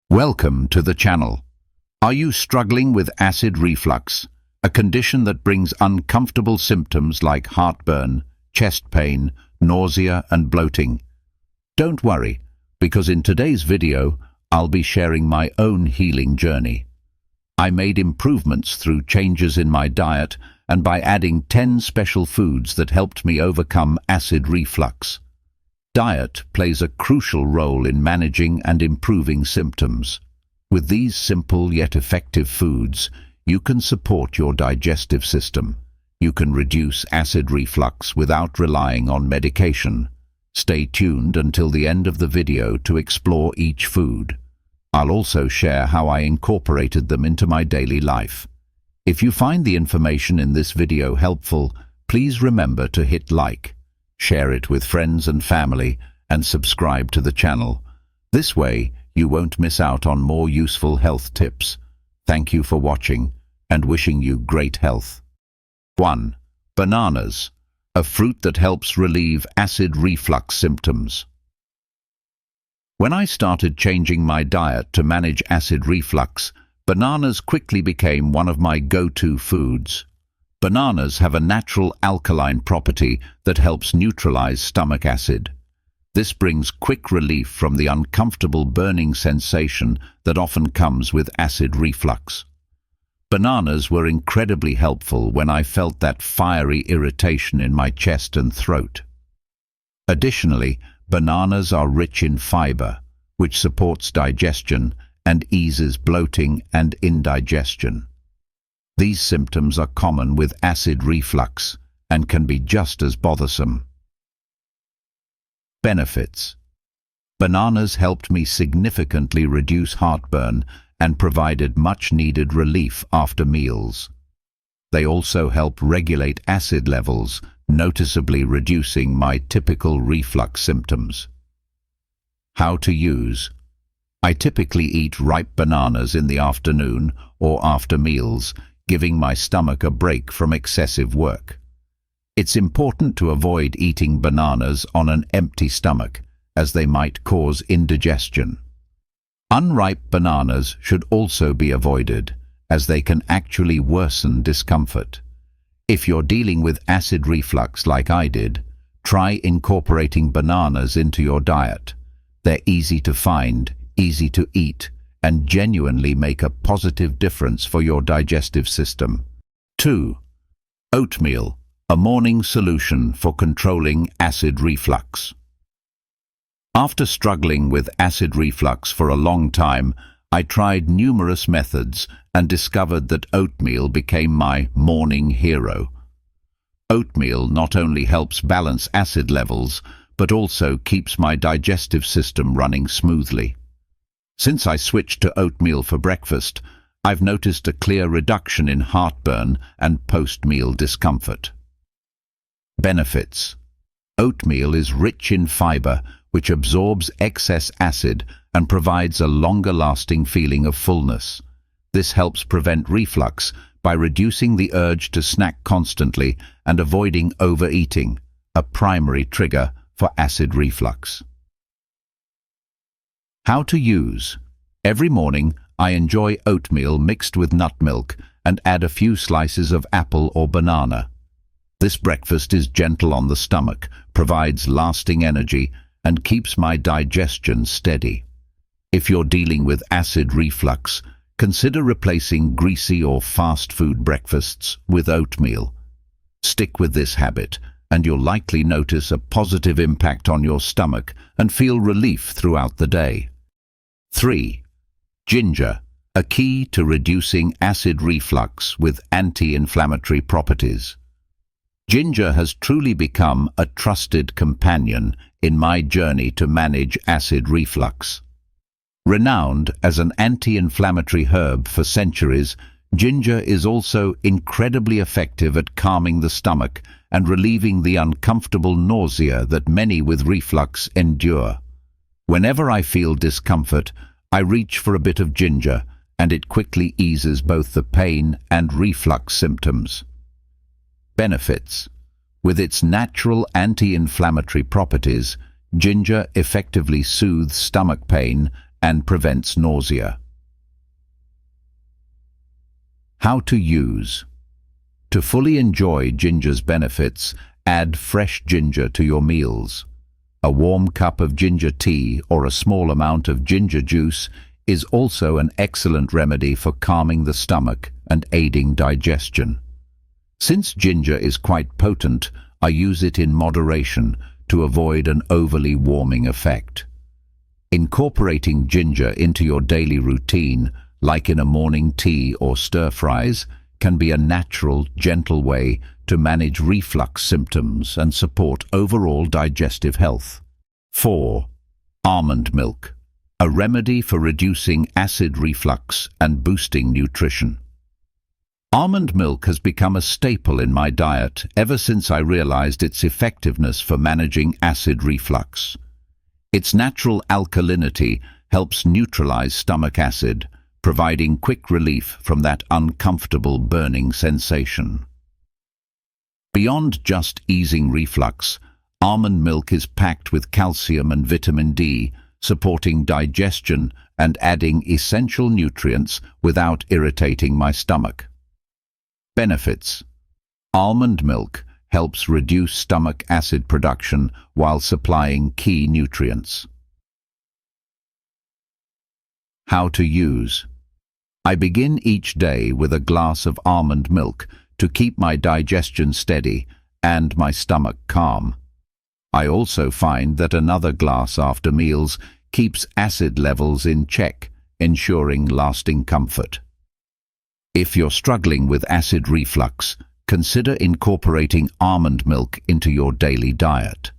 Welcome to the channel. Are you struggling with acid reflux, a condition that brings uncomfortable symptoms like heartburn, chest pain, nausea and bloating? Don't worry, because in today's video, I'll be sharing my own healing journey. I made improvements through changes in my diet and by adding 10 special foods that helped me overcome acid reflux. Diet plays a crucial role in managing and improving symptoms. With these simple yet effective foods, you can support your digestive system. You can reduce acid reflux without relying on medication. Stay tuned until the end of the video to explore each food. I'll also share how I incorporated them into my daily life. If you find the information in this video helpful, please remember to hit like, share it with friends and family, and subscribe to the channel. This way, you won't miss out on more useful health tips. Thank you for watching, and wishing you great health. 1. Bananas, a fruit that helps relieve acid reflux symptoms. When I started changing my diet to manage acid reflux, bananas quickly became one of my go-to foods. Bananas have a natural alkaline property that helps neutralize stomach acid. This brings quick relief from the uncomfortable burning sensation that often comes with acid reflux. Bananas were incredibly helpful when I felt that fiery irritation in my chest and throat. Additionally, bananas are rich in fiber, which supports digestion and eases bloating and indigestion. These symptoms are common with acid reflux and can be just as bothersome. Benefits. Bananas helped me significantly reduce heartburn and provided much-needed relief after meals. They also help regulate acid levels, noticeably reducing my typical reflux symptoms. How to use. I typically eat ripe bananas in the afternoon or after meals, giving my stomach a break from excessive work. It's important to avoid eating bananas on an empty stomach, as they might cause indigestion. Unripe bananas should also be avoided, as they can actually worsen discomfort. If you're dealing with acid reflux like I did, try incorporating bananas into your diet. They're easy to find, easy to eat, and genuinely make a positive difference for your digestive system. 2. Oatmeal, a morning solution for controlling acid reflux. After struggling with acid reflux for a long time, I tried numerous methods and discovered that oatmeal became my morning hero. Oatmeal not only helps balance acid levels, but also keeps my digestive system running smoothly. Since I switched to oatmeal for breakfast, I've noticed a clear reduction in heartburn and post-meal discomfort. Benefits. Oatmeal is rich in fiber, which absorbs excess acid and provides a longer-lasting feeling of fullness. This helps prevent reflux by reducing the urge to snack constantly and avoiding overeating, a primary trigger for acid reflux. How to use. Every morning, I enjoy oatmeal mixed with nut milk and add a few slices of apple or banana. This breakfast is gentle on the stomach, provides lasting energy, and keeps my digestion steady. If you're dealing with acid reflux, consider replacing greasy or fast food breakfasts with oatmeal. Stick with this habit, and you'll likely notice a positive impact on your stomach and feel relief throughout the day. 3. Ginger, a key to reducing acid reflux with anti-inflammatory properties. Ginger has truly become a trusted companion in my journey to manage acid reflux. Renowned as an anti-inflammatory herb for centuries, ginger is also incredibly effective at calming the stomach and relieving the uncomfortable nausea that many with reflux endure. Whenever I feel discomfort, I reach for a bit of ginger, and it quickly eases both the pain and reflux symptoms. Benefits. With its natural anti-inflammatory properties, ginger effectively soothes stomach pain and prevents nausea. How to use. To fully enjoy ginger's benefits, add fresh ginger to your meals. A warm cup of ginger tea or a small amount of ginger juice is also an excellent remedy for calming the stomach and aiding digestion. Since ginger is quite potent, I use it in moderation to avoid an overly warming effect. Incorporating ginger into your daily routine, like in a morning tea or stir-fries, can be a natural, gentle way to manage reflux symptoms and support overall digestive health. 4. Almond milk, a remedy for reducing acid reflux and boosting nutrition. Almond milk has become a staple in my diet ever since I realized its effectiveness for managing acid reflux. Its natural alkalinity helps neutralize stomach acid, providing quick relief from that uncomfortable burning sensation. Beyond just easing reflux, almond milk is packed with calcium and vitamin D, supporting digestion and adding essential nutrients without irritating my stomach. Benefits. Almond milk helps reduce stomach acid production while supplying key nutrients. How to use. I begin each day with a glass of almond milk to keep my digestion steady and my stomach calm. I also find that another glass after meals keeps acid levels in check, ensuring lasting comfort. If you're struggling with acid reflux, consider incorporating almond milk into your daily diet.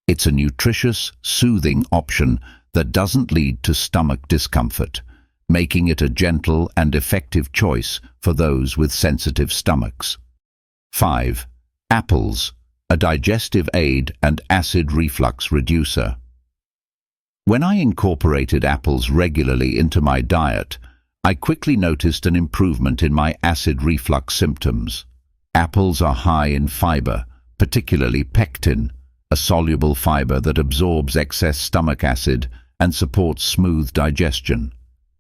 It's a nutritious, soothing option that doesn't lead to stomach discomfort, making it a gentle and effective choice for those with sensitive stomachs. 5. Apples, a digestive aid and acid reflux reducer. When I incorporated apples regularly into my diet, I quickly noticed an improvement in my acid reflux symptoms. Apples are high in fiber, particularly pectin, a soluble fiber that absorbs excess stomach acid and supports smooth digestion.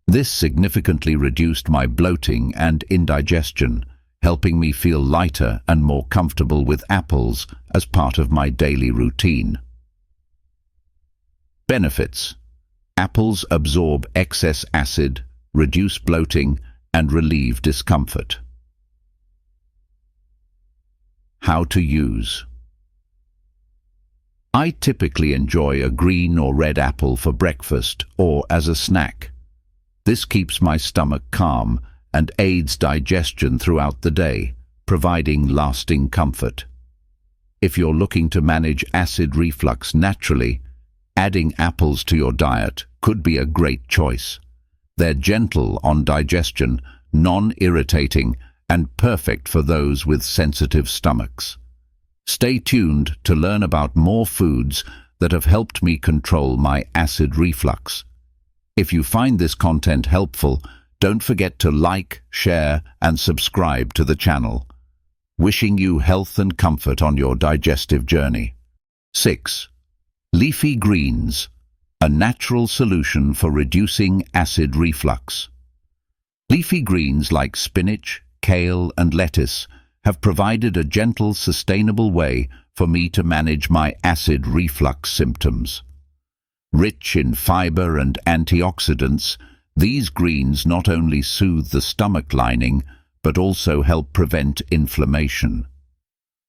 This significantly reduced my bloating and indigestion, helping me feel lighter and more comfortable with apples as part of my daily routine. Benefits. Apples absorb excess acid, reduce bloating, and relieve discomfort. How to use. I typically enjoy a green or red apple for breakfast or as a snack. This keeps my stomach calm and aids digestion throughout the day, providing lasting comfort. If you're looking to manage acid reflux naturally, adding apples to your diet could be a great choice. They're gentle on digestion, non-irritating, and perfect for those with sensitive stomachs. Stay tuned to learn about more foods that have helped me control my acid reflux. If you find this content helpful, don't forget to like, share, and subscribe to the channel. Wishing you health and comfort on your digestive journey. 6. Leafy greens, a natural solution for reducing acid reflux. Leafy greens like spinach, kale, and lettuce have provided a gentle, sustainable way for me to manage my acid reflux symptoms. Rich in fiber and antioxidants, these greens not only soothe the stomach lining, but also help prevent inflammation.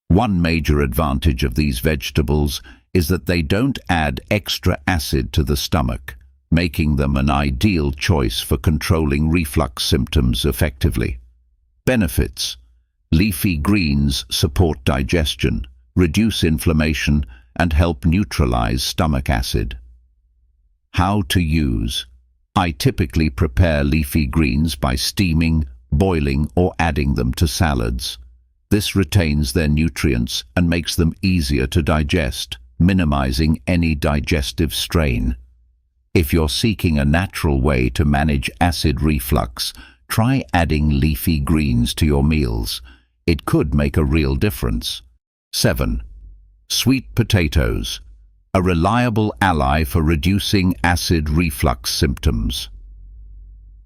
One major advantage of these vegetables is that they don't add extra acid to the stomach, making them an ideal choice for controlling reflux symptoms effectively. Benefits. Leafy greens support digestion, reduce inflammation, and help neutralize stomach acid. How to use. I typically prepare leafy greens by steaming, boiling, or adding them to salads. This retains their nutrients and makes them easier to digest, minimizing any digestive strain. If you're seeking a natural way to manage acid reflux, try adding leafy greens to your meals. It could make a real difference. 7. Sweet potatoes, a reliable ally for reducing acid reflux symptoms.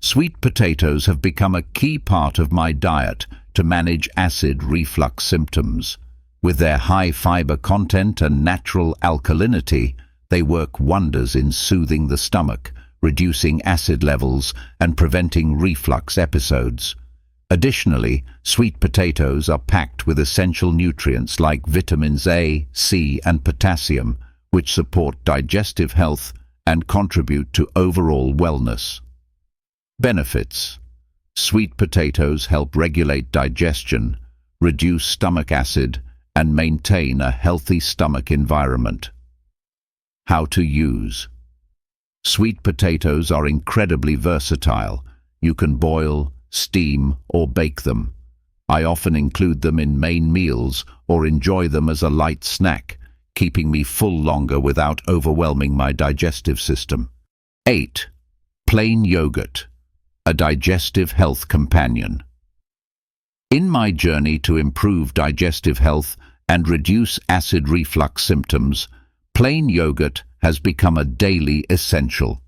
Sweet potatoes have become a key part of my diet to manage acid reflux symptoms. With their high fiber content and natural alkalinity, they work wonders in soothing the stomach, reducing acid levels, and preventing reflux episodes. Additionally, sweet potatoes are packed with essential nutrients like vitamins A, C, and potassium, which support digestive health and contribute to overall wellness. Benefits: sweet potatoes help regulate digestion, reduce stomach acid, and maintain a healthy stomach environment. How to use: sweet potatoes are incredibly versatile. You can boil, steam, or bake them. I often include them in main meals or enjoy them as a light snack, keeping me full longer without overwhelming my digestive system. 8. Plain yogurt, a digestive health companion. In my journey to improve digestive health and reduce acid reflux symptoms, plain yogurt has become a daily essential.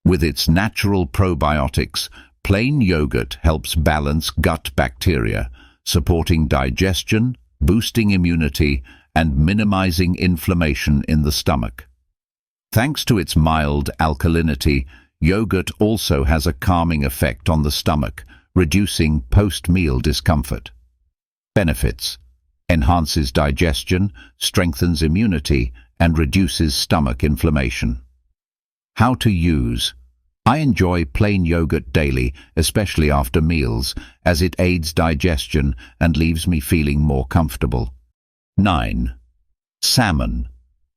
With its natural probiotics, plain yogurt helps balance gut bacteria, supporting digestion, boosting immunity, and minimizing inflammation in the stomach. Thanks to its mild alkalinity, yogurt also has a calming effect on the stomach, reducing post-meal discomfort. Benefits: enhances digestion, strengthens immunity, and reduces stomach inflammation. How to use: I enjoy plain yogurt daily, especially after meals, as it aids digestion and leaves me feeling more comfortable. 9. Salmon,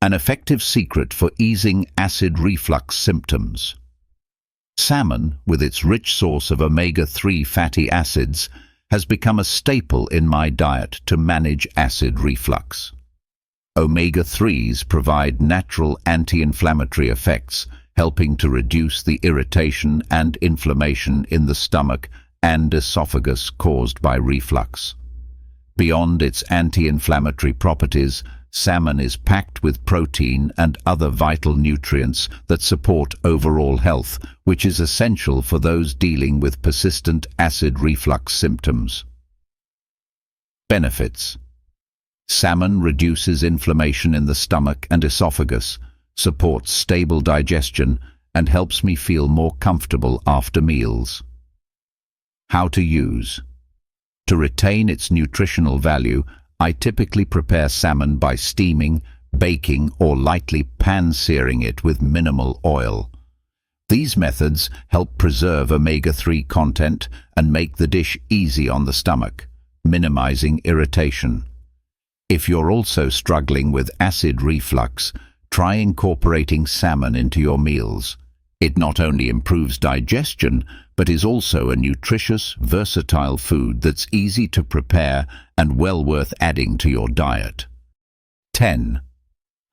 an effective secret for easing acid reflux symptoms. Salmon, with its rich source of omega-3 fatty acids, has become a staple in my diet to manage acid reflux. Omega-3s provide natural anti-inflammatory effects, helping to reduce the irritation and inflammation in the stomach and esophagus caused by reflux. Beyond its anti-inflammatory properties, salmon is packed with protein and other vital nutrients that support overall health, which is essential for those dealing with persistent acid reflux symptoms. Benefits: salmon reduces inflammation in the stomach and esophagus, supports stable digestion, and helps me feel more comfortable after meals. How to use: to retain its nutritional value, I typically prepare salmon by steaming, baking, or lightly pan-searing it with minimal oil. These methods help preserve omega-3 content and make the dish easy on the stomach, minimizing irritation. If you're also struggling with acid reflux, try incorporating salmon into your meals. It not only improves digestion, but is also a nutritious, versatile food that's easy to prepare and well worth adding to your diet. 10.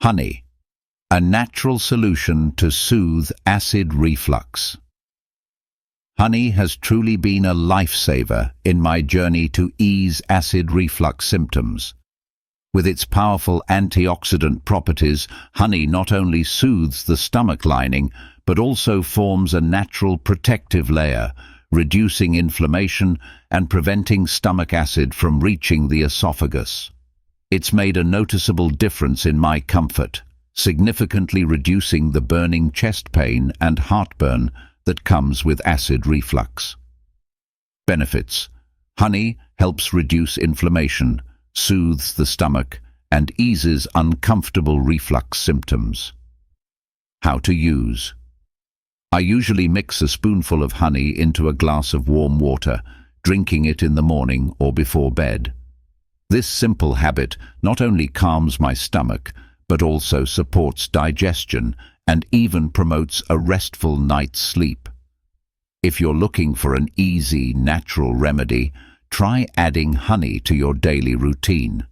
Honey, a natural solution to soothe acid reflux. Honey has truly been a lifesaver in my journey to ease acid reflux symptoms. With its powerful antioxidant properties, honey not only soothes the stomach lining, but also forms a natural protective layer, reducing inflammation and preventing stomach acid from reaching the esophagus. It's made a noticeable difference in my comfort, significantly reducing the burning chest pain and heartburn that comes with acid reflux. Benefits: honey helps reduce inflammation, soothes the stomach, and eases uncomfortable reflux symptoms. How to use: I usually mix a spoonful of honey into a glass of warm water, drinking it in the morning or before bed. This simple habit not only calms my stomach, but also supports digestion and even promotes a restful night's sleep. If you're looking for an easy, natural remedy, try adding honey to your daily routine.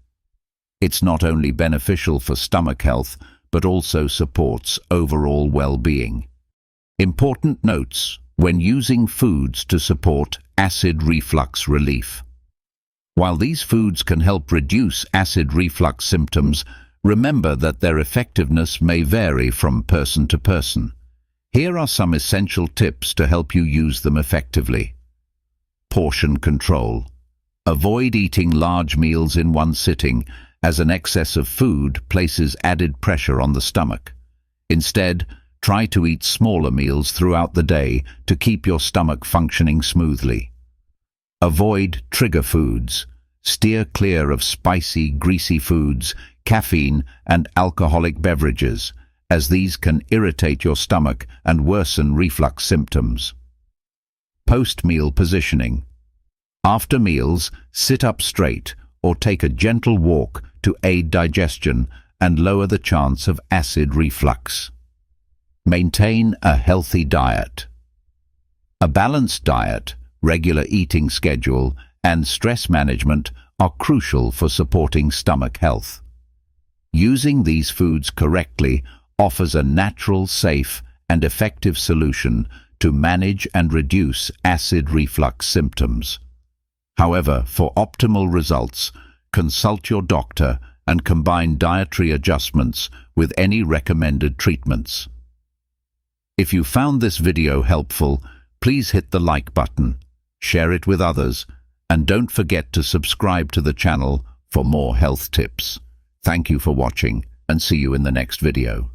It's not only beneficial for stomach health, but also supports overall well-being. Important notes when using foods to support acid reflux relief. While these foods can help reduce acid reflux symptoms, Remember that their effectiveness may vary from person to person. Here are some essential tips to help you use them effectively. Portion control. Avoid eating large meals in one sitting, as an excess of food places added pressure on the stomach. Instead, try to eat smaller meals throughout the day to keep your stomach functioning smoothly. Avoid trigger foods. Steer clear of spicy, greasy foods, caffeine, and alcoholic beverages, as these can irritate your stomach and worsen reflux symptoms. Post-meal positioning. After meals, sit up straight or take a gentle walk to aid digestion and lower the chance of acid reflux. Maintain a healthy diet. A balanced diet, regular eating schedule, and stress management are crucial for supporting stomach health. Using these foods correctly offers a natural, safe, and effective solution to manage and reduce acid reflux symptoms. However, for optimal results, consult your doctor and combine dietary adjustments with any recommended treatments. If you found this video helpful, please hit the like button, share it with others, and don't forget to subscribe to the channel for more health tips. Thank you for watching, and see you in the next video.